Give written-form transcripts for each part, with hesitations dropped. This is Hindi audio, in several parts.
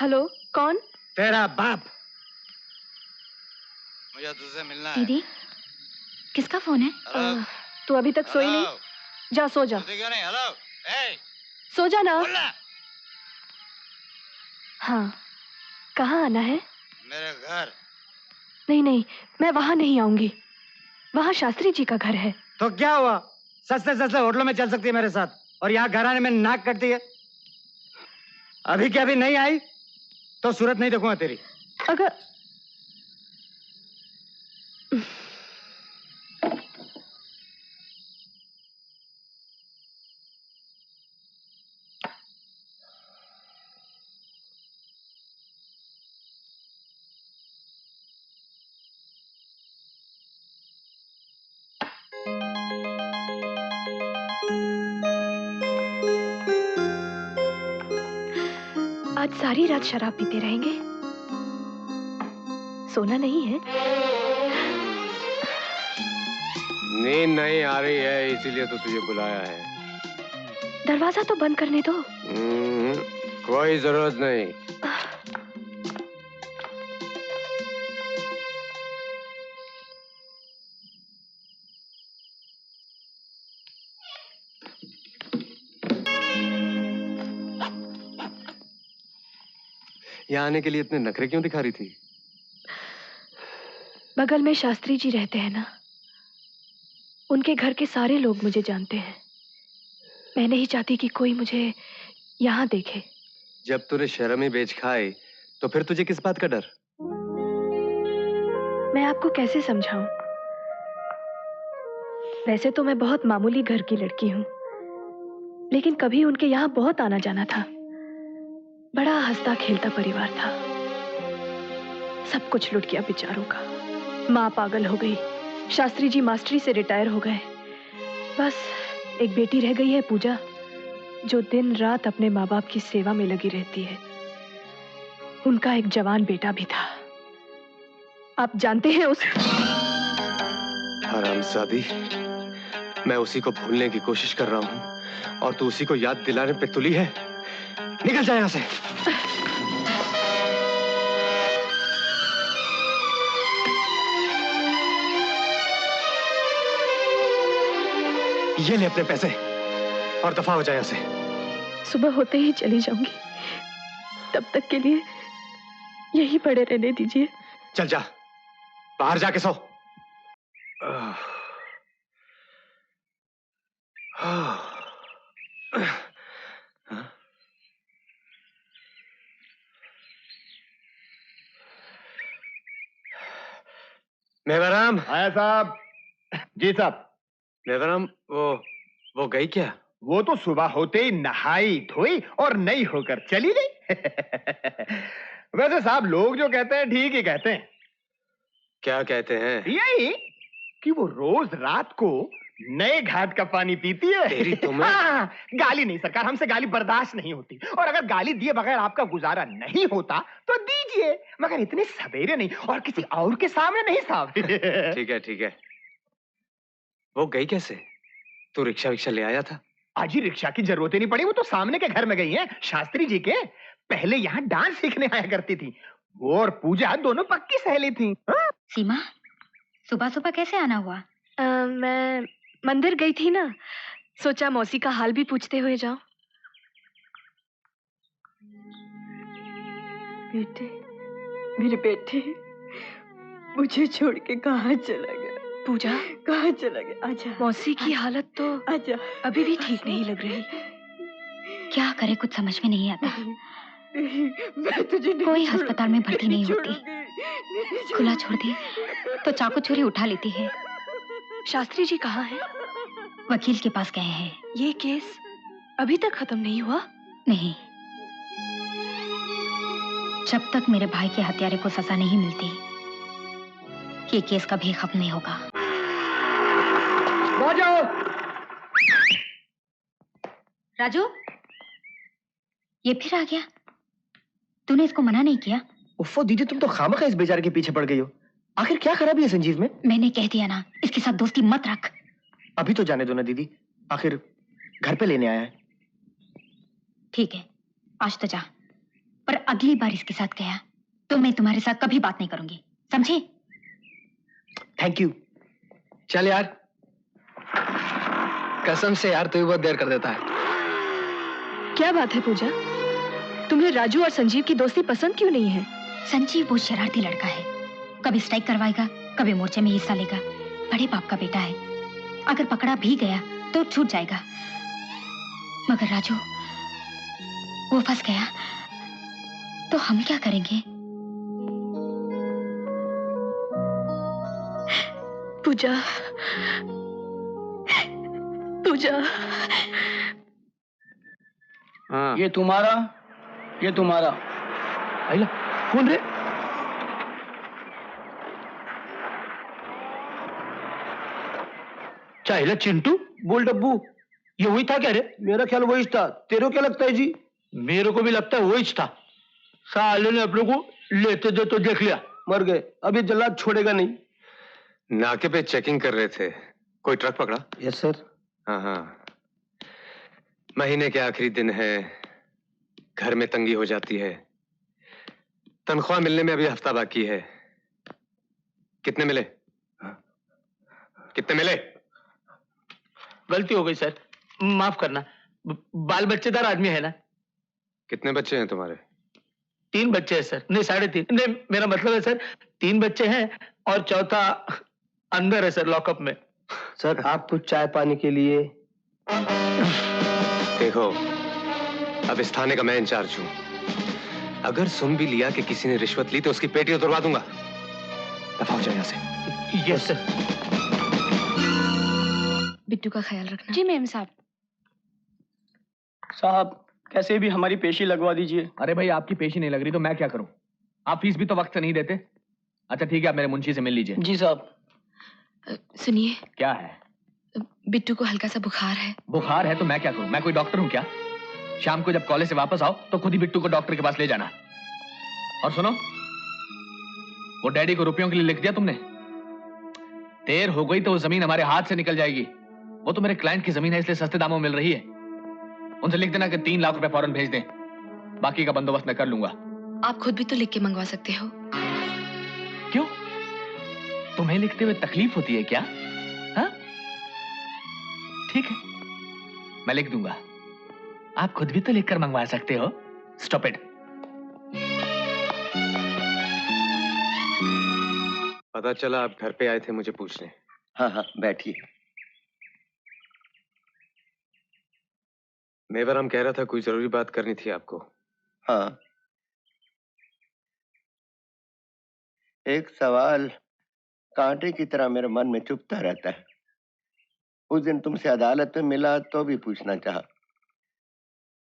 हेलो, कौन? तेरा बाप। मुझे तुझसे मिलना है। दीदी, किसका फोन है? तू अभी तक सोई नहीं? जा सो जा। क्यों नहीं? हेलो, सो जा ना। हाँ, कहाँ आना है? मेरे घर। नहीं नहीं, मैं वहाँ नहीं आऊंगी। वहाँ शास्त्री जी का घर है। तो क्या हुआ? सस्ते सस्ते होटलों में चल सकती है मेरे साथ, और यहाँ घर आने में नाक कटती है। अभी क्या अभी नहीं आई तो सूरत नहीं देखूंगा तेरी। अगर आज सारी रात शराब पीते रहेंगे? सोना नहीं है? नींद नहीं आ रही है, इसीलिए तो तुझे बुलाया है। दरवाजा तो बंद करने दो। कोई जरूरत नहीं। यहाँ आने के लिए इतने नखरे क्यों दिखा रही थी? बगल में शास्त्री जी रहते हैं ना, उनके घर के सारे लोग मुझे जानते हैं। मैं नहीं चाहती कि कोई मुझे यहाँ देखे। जब तूने शर्म ही बेच खाई तो फिर तुझे किस बात का डर? मैं आपको कैसे समझाऊं? वैसे तो मैं बहुत मामूली घर की लड़की हूँ, लेकिन कभी उनके यहाँ बहुत आना जाना था। बड़ा हंसता खेलता परिवार था। सब कुछ लुट गया बेचारों का। माँ पागल हो गई, शास्त्री जी मास्टरी से रिटायर हो गए। बस एक बेटी रह गई है, पूजा, जो दिन रात अपने माँ बाप की सेवा में लगी रहती है। उनका एक जवान बेटा भी था। आप जानते हैं उस हरामजादी, मैं उसी को भूलने की कोशिश कर रहा हूँ और तू उसी को याद दिलाने पे तुली है। निकल जा यहाँ से। ये ले अपने पैसे और दफा हो जाए यहाँ से। सुबह होते ही चली जाऊंगी, तब तक के लिए यही पड़े रहने दीजिए। चल जा, बाहर जाके सो। मेवाराम। आया साहब। जी साहब। मेवाराम, वो गई क्या? वो तो सुबह होते ही नहाई धोई और नई होकर चली गई। वैसे साहब, लोग जो कहते हैं ठीक ही कहते हैं। क्या कहते हैं? यही कि वो रोज रात को नए घाट का पानी पीती है। तेरी तुम्हें? हाँ, गाली नहीं सरकार, हमसे गाली बर्दाश्त नहीं होती, और अगर गाली दिए बगैर आपका गुजारा नहीं होता तो दीजिए, मगर इतने सवेरे नहीं और किसी और के सामने नहीं साहब। ठीक है ठीक है। वो गई कैसे? तू रिक्शा विक्शा ले आया था? आज ही रिक्शा की जरूरत ही नहीं पड़ी, वो तो सामने के घर में गई हैं, शास्त्री जी के। पहले यहाँ डांस सीखने आया करती थी। वो और पूजा दोनों पक्की सहेली थी। सीमा, सुबह सुबह कैसे आना हुआ? मैं मंदिर गई थी ना, सोचा मौसी का हाल भी पूछते हुए जाऊं। बेटे, मेरे बेटे, मुझे छोड़ के कहाँ चला गया? पूजा, कहाँ चला गया? आजा। मौसी की हालत तो आजा। अभी भी ठीक नहीं लग रही। क्या करे, कुछ समझ में नहीं आता। मैं तुझे कोई अस्पताल में भर्ती नहीं होती, खुला छोड़ दी तो चाकू छुरी उठा लेती है। शास्त्री जी कहाँ हैं? वकील के पास गए हैं। ये केस अभी तक खत्म नहीं हुआ? नहीं, जब तक मेरे भाई के हत्यारे को सजा नहीं मिलती, ये केस कभी खत्म नहीं होगा। राजू, ये फिर आ गया? तूने इसको मना नहीं किया? उफ़्फ़ो दीदी, तुम तो खामखा इस बेचारे के पीछे पड़ गई हो। आखिर क्या खराबी है संजीव में? मैंने कह दिया ना, इसके साथ दोस्ती मत रख। अभी तो जाने दो ना दीदी, आखिर घर पे लेने आया है। ठीक है, आज तो जा, पर अगली बार इसके साथ गया तो मैं तुम्हारे साथ कभी बात नहीं करूंगी, समझे? Thank you. चल यार, कसम से यार तू भी बहुत देर कर देता है। क्या बात है पूजा, तुम्हें राजू और संजीव की दोस्ती पसंद क्यों नहीं है? संजीव बहुत शरारती लड़का है, कभी स्ट्राइक करवाएगा, कभी मोर्चे में हिस्सा लेगा। बड़े बाप का बेटा है, अगर पकड़ा भी गया तो छूट जाएगा। मगर राजू वो फंस गया तो हम क्या करेंगे? पूजा, पूजा। हाँ। ये तुम्हारा, ये तुम्हारा। आइला, कौन रे? चाहिए चिंटू? बोल डब्बू, ये वही था क्या रे? मेरा ख्याल वही था। तेरे को क्या लगता है जी? मेरे को भी लगता है वही था। साले ने अपने को लेते दे तो देख लिया। मर गए, अब ये जल्लाद छोड़ेगा नहीं। नाके पे चेकिंग कर रहे थे, कोई ट्रक पकड़ा? Yes sir. हाँ हाँ, महीने के आखिरी दिन है, घर में तंगी हो जाती है, तनख्वाह मिलने में अभी हफ्ता बाकी है। कितने मिले? कितने मिले? गलती हो गई सर, माफ करना। बाल बच्चेदार आदमी है ना। कितने बच्चे हैं तुम्हारे? 3 बच्चे हैं सर। नहीं 3.5, नहीं मेरा मतलब है सर 3 बच्चे हैं और चौथा अंदर है सर, लॉकअप में। सर आप कुछ चाय पानी के लिए? देखो, अब इस थाने का मैं इंचार्ज हूं। अगर सुन भी लिया कि किसी ने रिश्वत ली तो उसकी पेटी उतरवा दूंगा। दफा हो जाए यहाँ से। Yes sir. बिट्टू का ख्याल रखना। जी मैम साहब। साहब कैसे भी हमारी पेशी लगवा दीजिए। अरे भाई आपकी पेशी नहीं लग रही तो मैं क्या करूं? आप फीस भी तो वक्त से नहीं देते। अच्छा ठीक है, आप मेरे मुंशी से मिल लीजिए। जी साहब। सुनिए, क्या है? बिट्टू को हल्का सा बुखार है। बुखार है तो मैं क्या करूं? मैं कोई डॉक्टर हूं क्या? शाम को जब कॉलेज से वापस आओ तो खुद ही बिट्टू को डॉक्टर के पास ले जाना। और सुनो, वो डैडी को रुपयों के लिए लिख दिया तुमने? देर हो गई तो वो जमीन हमारे हाथ से निकल जाएगी। वो तो मेरे क्लाइंट की जमीन है, इसलिए सस्ते दामों में मिल रही है। उनसे लिख देना कि 3 लाख रुपए फौरन भेज दें, बाकी का बंदोबस्त मैं कर लूंगा। आप खुद भी तो लिख के मंगवा सकते हो। क्यों? तुम्हें लिखते हुए तकलीफ होती है क्या? हाँ? ठीक है, मैं लिख दूंगा। आप खुद भी तो लिखकर मंगवा सकते हो। Stop it. पता चला आप घर पे आए थे मुझे पूछने। हाँ हाँ बैठिए। मेवरम कह रहा था कोई जरूरी बात करनी थी आपको। हाँ, एक सवाल कांटे की तरह मेरे मन में चुभता रहता है। उस दिन तुमसे अदालत में मिला तो भी पूछना चाहा,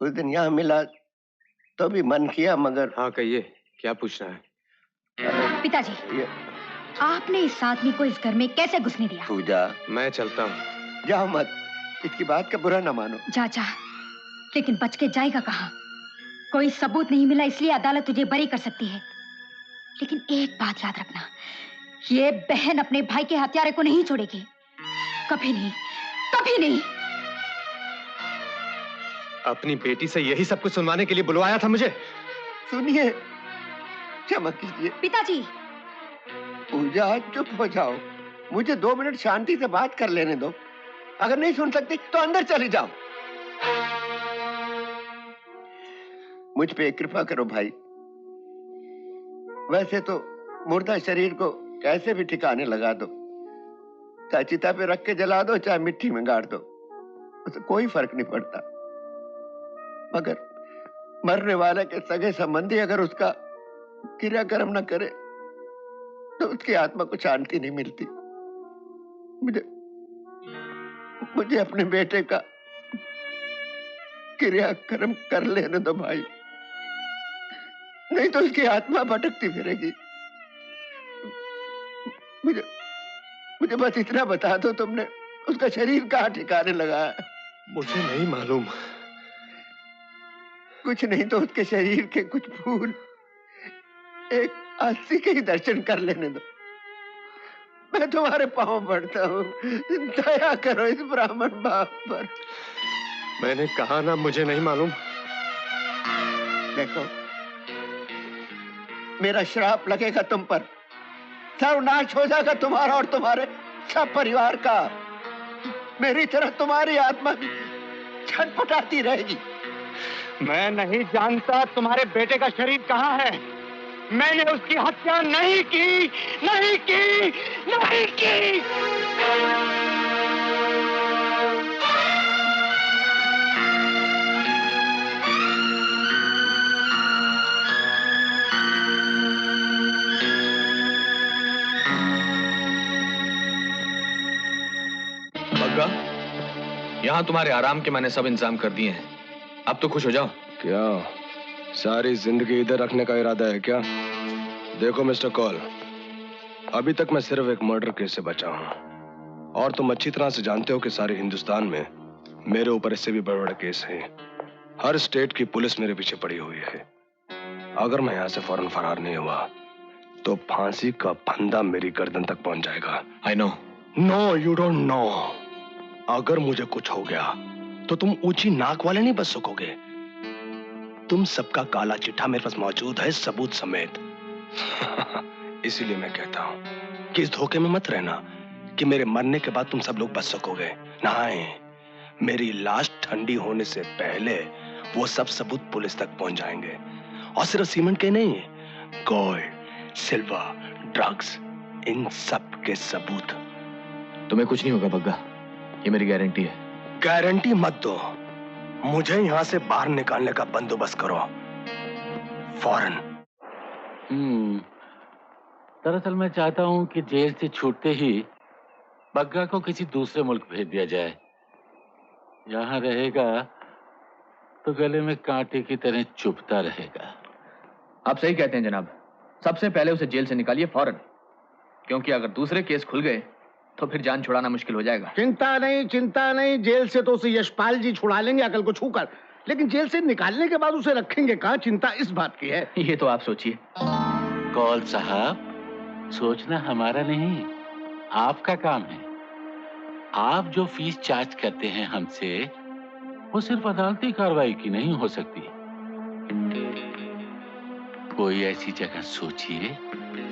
उस दिन यहाँ मिला तो भी मन किया, मगर। हाँ कहिए, क्या पूछना है? पिताजी, आपने इस आदमी को इस घर में कैसे घुसने दिया? पूजा, मैं चलता हूँ। जाओ मत, इसकी बात का बुरा ना मानो। जा, लेकिन बच के जाएगा कहाँ? कोई सबूत नहीं मिला इसलिए अदालत तुझे बरी कर सकती है। लेकिन एक बात याद रखना, ये बहन अपने भाई के हत्यारे को नहीं छोड़ेगी, कभी नहीं, कभी नहीं। अपनी बेटी से यही सब कुछ सुनवाने के लिए बुलवाया था मुझे? सुनिए, क्षमा कीजिए। पिताजी। पूजा चुप हो जाओ, मुझे 2 मिनट शांति से बात कर लेने दो। अगर नहीं सुन सकती तो अंदर चली जाओ। मुझ पे कृपा करो भाई। वैसे तो मुर्दा शरीर को कैसे भी ठिकाने लगा दो, चाहे चिता पे रख के जला दो, चाहे मिट्टी में गाड़ दो, उसे कोई फर्क नहीं पड़ता। मगर मरने वाले के सगे संबंधी अगर उसका क्रियाकर्म न करे तो उसकी आत्मा को शांति नहीं मिलती। मुझे अपने बेटे का क्रियाकर्म कर लेने दो भाई, नहीं तो उसकी आत्मा भटकती फिरेगी। मुझे बस इतना बता दो, तुमने उसका शरीर कहाँ ठिकाने लगाया? मुझे नहीं मालूम। कुछ नहीं तो उसके शरीर के कुछ फूल एक अस्सी के ही दर्शन कर लेने दो। मैं तुम्हारे पांव पड़ता हूँ, दया करो इस ब्राह्मण बाप पर। मैंने कहा ना मुझे नहीं मालूम। देखो, मेरा श्राप लगेगा तुम पर, सर्वनाश हो जाएगा तुम्हारा और तुम्हारे सब परिवार का। मेरी तरह तुम्हारी आत्मा भी छटपटाती रहेगी। मैं नहीं जानता तुम्हारे बेटे का शरीर कहाँ है। मैंने उसकी हत्या नहीं की, नहीं की, नहीं की। बग्गा, यहाँ तुम्हारे आराम के मैंने सब इंतजाम कर दिए हैं। अब तो खुश हो जाओ। क्या सारी जिंदगी इधर रखने का इरादा है क्या? देखो मिस्टर कॉल, अभी तक मैं सिर्फ एक मर्डर केस से बचा हूं और तुम अच्छी तरह से जानते हो कि सारे हिंदुस्तान में मेरे ऊपर इससे भी बड़े बड़े केस हैं। हर स्टेट की पुलिस मेरे पीछे पड़ी हुई है। अगर मैं यहाँ से फौरन फरार नहीं हुआ तो फांसी का फंदा मेरी गर्दन तक पहुंच जाएगा। I know. No, you don't know. अगर मुझे कुछ हो गया तो तुम ऊंची नाक वाले नहीं बच सकोगे। तुम सबका काला चिट्ठा मेरे पास मौजूद है, सबूत समेत। इसीलिए मैं कहता हूं कि इस धोखे में मत रहना कि मेरे मरने के बाद तुम सब लोग बच सकोगे। नहीं, मेरी लाश ठंडी होने से पहले वो सब सबूत पुलिस तक पहुंच जाएंगे। और सिर्फ सीमेंट के नहीं, गोल्ड, सिल्वर, ड्रग्स, इन सब के सबूत। तुम्हें कुछ नहीं होगा बग्गा, ये मेरी गारंटी है। गारंटी मत दो, मुझे यहां से बाहर निकालने का बंदोबस्त करो फौरन। दरअसल मैं चाहता हूं कि जेल से छूटते ही बग्गा को किसी दूसरे मुल्क भेज दिया जाए। यहां रहेगा तो गले में कांटे की तरह चुभता रहेगा। आप सही कहते हैं जनाब। सबसे पहले उसे जेल से निकालिए फौरन, क्योंकि अगर दूसरे केस खुल गए तो फिर जान छुड़ाना मुश्किल हो जाएगा। चिंता नहीं, जेल से तो उसे यशपाल जी छुड़ा लेंगे अकल को छूकर, लेकिन जेल से निकालने के बाद उसे रखेंगे कहाँ, चिंता इस बात की है। ये तो आप सोचिए। कौल साहब, सोचना हमारा नहीं, आपका काम है। आप जो फीस चार्ज करते हैं हमसे, वो सिर्फ अदालती कार्रवाई की नहीं हो सकती। कोई ऐसी जगह सोचिए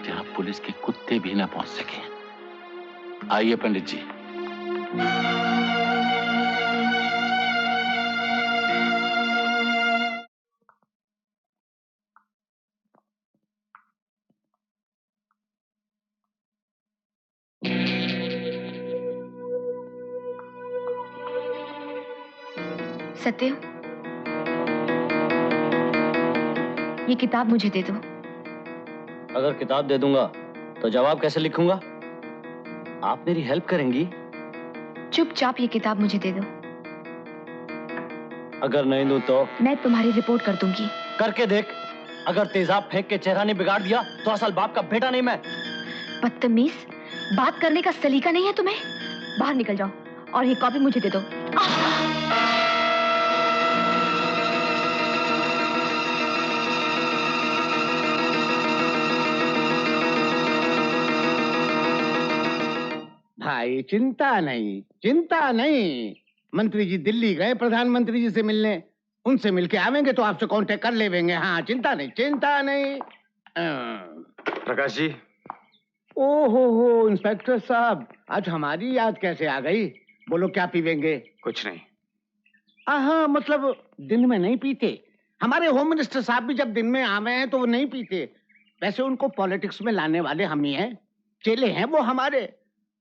जहां पुलिस के कुत्ते भी ना पहुंच सके। आइए पंडित जी। सत्य, ये किताब मुझे दे दो। अगर किताब दे दूंगा तो जवाब कैसे लिखूंगा? आप मेरी हेल्प करेंगी? चुपचाप ये किताब मुझे दे दो। अगर नहीं दूं तो? मैं तुम्हारी रिपोर्ट कर दूंगी। करके देख, अगर तेजाब फेंक के चेहरा नहीं बिगाड़ दिया तो असल बाप का बेटा नहीं मैं। बदतमीज, बात करने का सलीका नहीं है तुम्हें? बाहर निकल जाओ और ये कॉपी मुझे दे दो। भाई चिंता नहीं। मंत्री जी दिल्ली गए प्रधानमंत्री जी से मिलने, उनसे मिलके आवेंगे तो आपसे कांटेक्ट कर लेंगे। हाँ, चिंता नहीं। प्रकाश जी। ओहो इंस्पेक्टर साहब, आज हमारी याद कैसे आ गई? बोलो क्या पीवेंगे? कुछ नहीं। हाँ, मतलब दिन में नहीं पीते। हमारे होम मिनिस्टर साहब भी जब दिन में आवे हैं तो वो नहीं पीते। वैसे उनको पॉलिटिक्स में लाने वाले हम ही हैं, चेले हैं वो हमारे।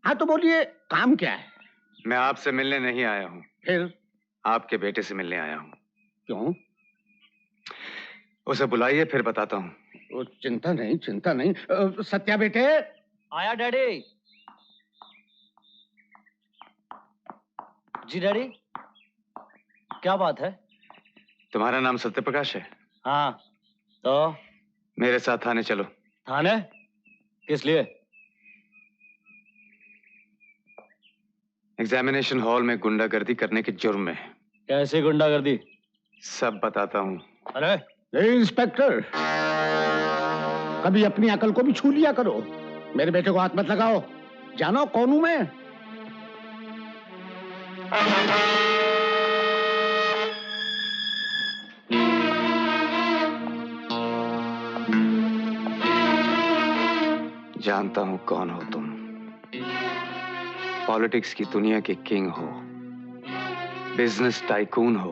हाँ तो बोलिए, काम क्या है? मैं आपसे मिलने नहीं आया हूँ। फिर? आपके बेटे से मिलने आया हूँ। क्यों? उसे बुलाइए, फिर बताता हूँ। चिंता नहीं। सत्या बेटे। आया डैडी। जी डैडी, क्या बात है? तुम्हारा नाम सत्यप्रकाश है? हाँ, तो मेरे साथ थाने चलो। थाने? किस लिए? एग्जामिनेशन हॉल में गुंडागर्दी करने के जुर्म में। कैसे गुंडागर्दी? सब बताता हूँ। अरे इंस्पेक्टर, कभी अपनी अकल को भी छू लिया करो। मेरे बेटे को हाथ मत लगाओ, जानो कौन हूं मैं। जानता हूं कौन हो तुम। पॉलिटिक्स की दुनिया के किंग हो, बिजनेस टाइकून हो,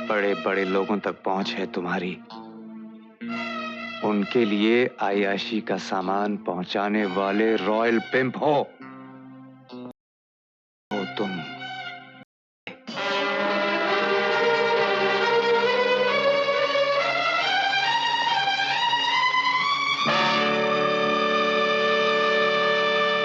बड़े बड़े लोगों तक पहुंच है तुम्हारी। उनके लिए आयाशी का सामान पहुंचाने वाले रॉयल पिंप हो तुम।